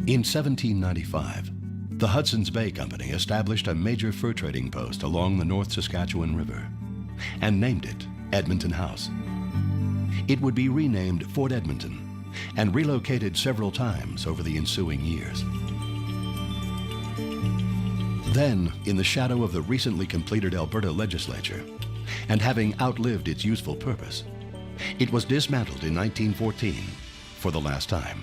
In 1795, the Hudson's Bay Company established a major fur trading post along the North Saskatchewan River and named it Edmonton House. It would be renamed Fort Edmonton and relocated several times over the ensuing years. Then, in the shadow of the recently completed Alberta legislature, and having outlived its useful purpose, it was dismantled in 1914 for the last time.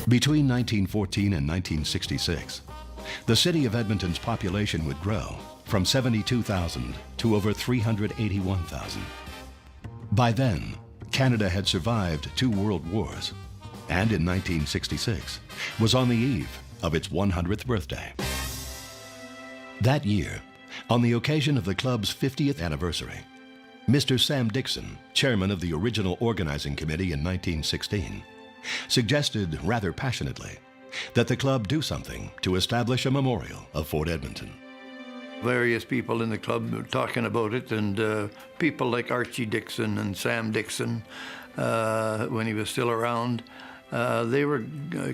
Between 1914 and 1966, the city of Edmonton's population would grow from 72,000 to over 381,000. By then, Canada had survived 2 world wars, and in 1966 was on the eve of its 100th birthday. That year, on the occasion of the club's 50th anniversary, Mr. Sam Dixon, chairman of the original organizing committee in 1916, suggested rather passionately that the club do something to establish a memorial of Fort Edmonton. Various people in the club were talking about it, and people like Archie Dixon and Sam Dixon, when he was still around, they were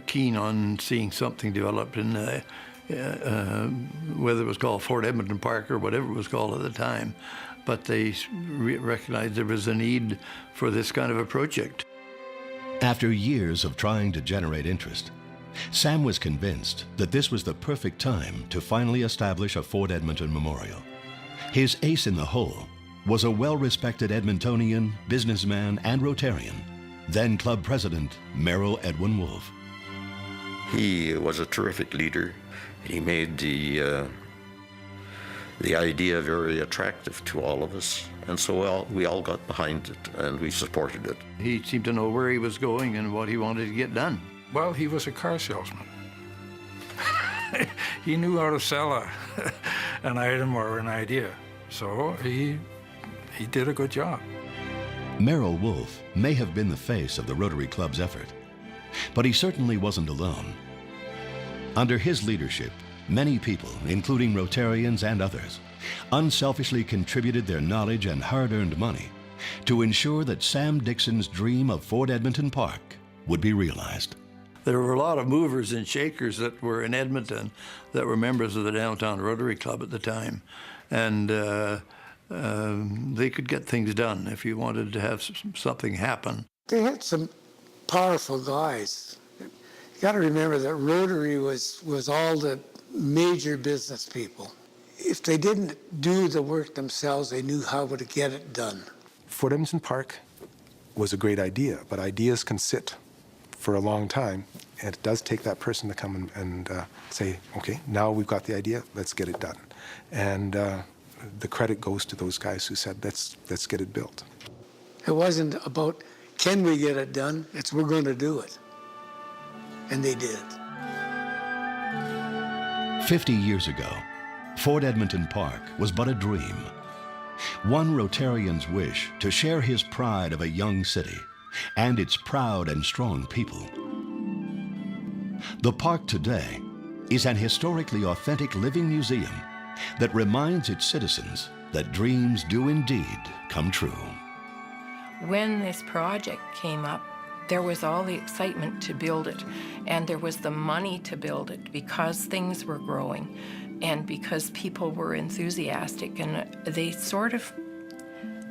keen on seeing something developed in whether it was called Fort Edmonton Park or whatever it was called at the time. But they recognized there was a need for this kind of a project. After years of trying to generate interest, Sam was convinced that this was the perfect time to finally establish a Fort Edmonton memorial. His ace in the hole was a well-respected Edmontonian, businessman, and Rotarian, then club president Merrill Edwin Wolfe. He was a terrific leader. He made the idea very attractive to all of us, and so we all got behind it and we supported it. He seemed to know where he was going and what he wanted to get done. Well, he was a car salesman. He knew how to sell an item or an idea, so he did a good job. Merrill Wolfe may have been the face of the Rotary Club's effort, but he certainly wasn't alone. Under his leadership, many people, including Rotarians and others, unselfishly contributed their knowledge and hard-earned money to ensure that Sam Dixon's dream of Fort Edmonton Park would be realized. There were a lot of movers and shakers that were in Edmonton that were members of the Downtown Rotary Club at the time, and they could get things done if you wanted to have something happen. They had some powerful guys. You got to remember that Rotary was all the major business people. If they didn't do the work themselves, they knew how to get it done. Fort Edmonton Park was a great idea, but ideas can sit for a long time, and it does take that person to come and say, okay, now we've got the idea, let's get it done. And the credit goes to those guys who said, let's get it built. It wasn't about, can we get it done? It's, we're going to do it. And they did. 50 years ago, Fort Edmonton Park was but a dream. One Rotarian's wish to share his pride of a young city and its proud and strong people. The park today is an historically authentic living museum that reminds its citizens that dreams do indeed come true. When this project came up, there was all the excitement to build it, and there was the money to build it because things were growing and because people were enthusiastic, and they sort of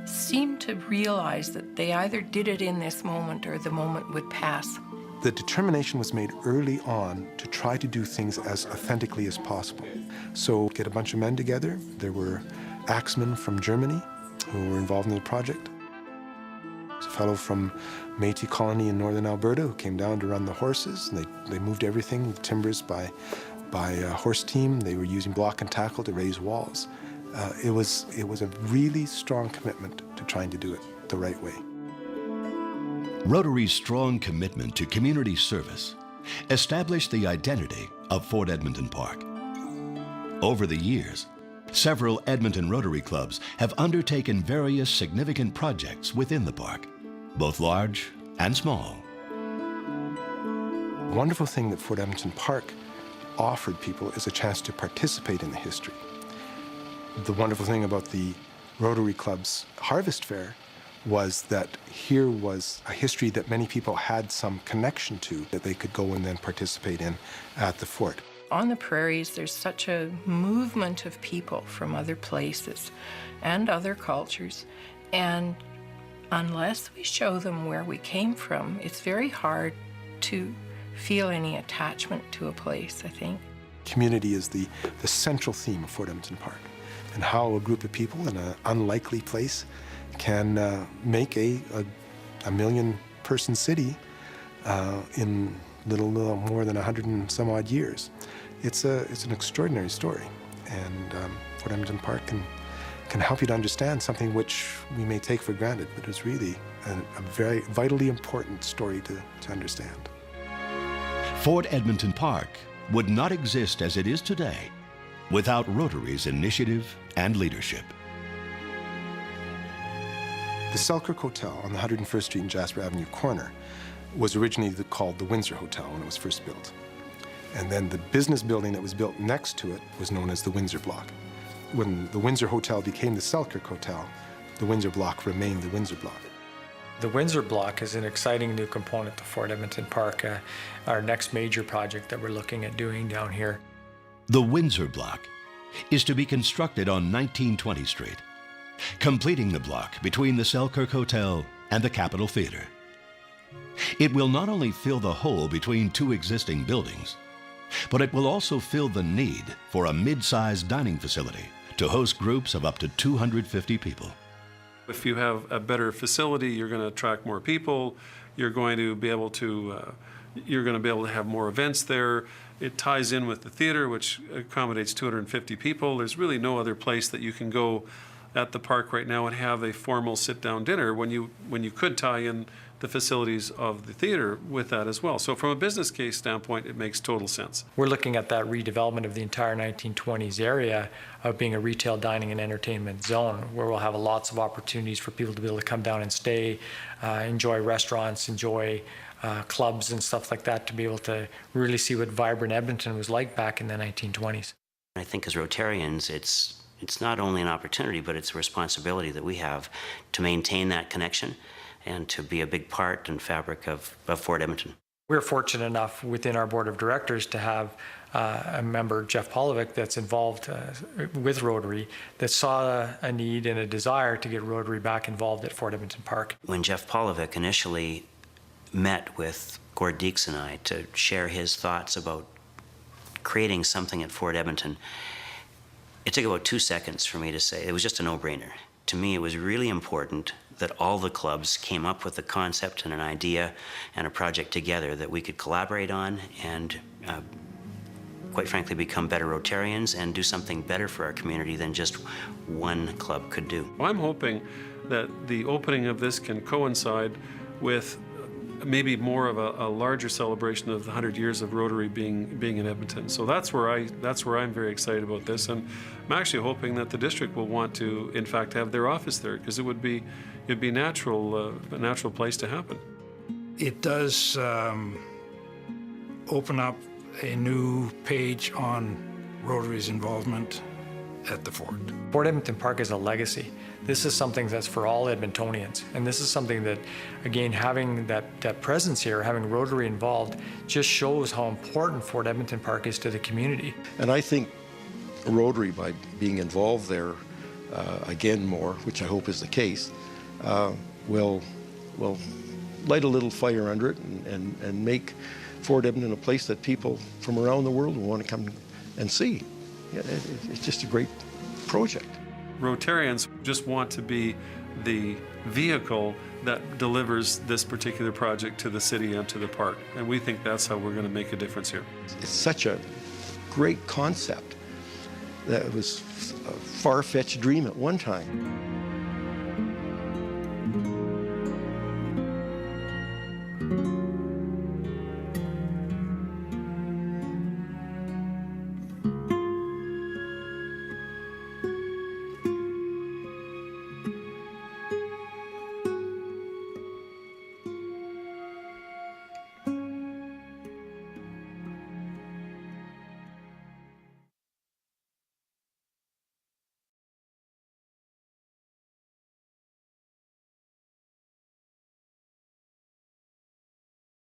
seemed to realize that they either did it in this moment or the moment would pass. The determination was made early on to try to do things as authentically as possible. So get a bunch of men together. There were axemen from Germany who were involved in the project. There's a fellow from Métis colony in northern Alberta who came down to run the horses. And they moved everything, the timbers by a horse team. They were using block and tackle to raise walls. It was a really strong commitment to trying to do it the right way. Rotary's strong commitment to community service established the identity of Fort Edmonton Park. Over the years, several Edmonton Rotary clubs have undertaken various significant projects within the park, both large and small. The wonderful thing that Fort Edmonton Park offered people is a chance to participate in the history. The wonderful thing about the Rotary Club's Harvest Fair was that here was a history that many people had some connection to that they could go and then participate in at the fort. On the prairies, there's such a movement of people from other places and other cultures, and unless we show them where we came from, it's very hard to feel any attachment to a place, I think. Community is the central theme of Fort Edmonton Park, and how a group of people in an unlikely place can make a million-person city in little more than 100 and some odd years. It's an extraordinary story, and Fort Edmonton Park can help you to understand something which we may take for granted, but is really a very vitally important story to understand. Fort Edmonton Park would not exist as it is today without Rotary's initiative and leadership. The Selkirk Hotel on the 101st Street and Jasper Avenue corner was originally called the Windsor Hotel when it was first built. And then the business building that was built next to it was known as the Windsor Block. When the Windsor Hotel became the Selkirk Hotel, the Windsor Block remained the Windsor Block. The Windsor Block is an exciting new component to Fort Edmonton Park, our next major project that we're looking at doing down here. The Windsor Block is to be constructed on 1920 Street, completing the block between the Selkirk Hotel and the Capitol Theatre. It will not only fill the hole between two existing buildings, but it will also fill the need for a mid-sized dining facility to host groups of up to 250 people. If you have a better facility, you're going to attract more people. You're going to be able to have more events there. It ties in with the theater, which accommodates 250 people. There's really no other place that you can go at the park right now and have a formal sit-down dinner when you could tie in the facilities of the theater with that as well. So from a business case standpoint, it makes total sense. We're looking at that redevelopment of the entire 1920s area of being a retail dining and entertainment zone, where we'll have lots of opportunities for people to be able to come down and stay, enjoy restaurants, enjoy clubs and stuff like that, to be able to really see what vibrant Edmonton was like back in the 1920s. I think as Rotarians, it's not only an opportunity, but it's a responsibility that we have to maintain that connection and to be a big part and fabric of Fort Edmonton. We're fortunate enough within our board of directors to have a member, Jeff Polovic, that's involved with Rotary, that saw a need and a desire to get Rotary back involved at Fort Edmonton Park. When Jeff Polovic initially met with Gord Deeks and I to share his thoughts about creating something at Fort Edmonton, it took about 2 seconds for me to say. It was just a no-brainer. To me, it was really important that all the clubs came up with a concept and an idea and a project together that we could collaborate on and, quite frankly, become better Rotarians and do something better for our community than just one club could do. I'm hoping that the opening of this can coincide with maybe more of a larger celebration of the 100 years of Rotary being in Edmonton. So that's where I'm very excited about this, and I'm actually hoping that the district will want to, in fact, have their office there, because it'd be natural, a natural place to happen. It does open up a new page on Rotary's involvement at the fort. Fort Edmonton Park is a legacy. This is something that's for all Edmontonians, and this is something that, again, having that presence here, having Rotary involved, just shows how important Fort Edmonton Park is to the community. And I think Rotary, by being involved there again more, which I hope is the case, will light a little fire under it and make Fort Edmonton a place that people from around the world will want to come and see. Yeah, it's just a great project. Rotarians just want to be the vehicle that delivers this particular project to the city and to the park, and we think that's how we're going to make a difference here. It's such a great concept that was a far-fetched dream at one time.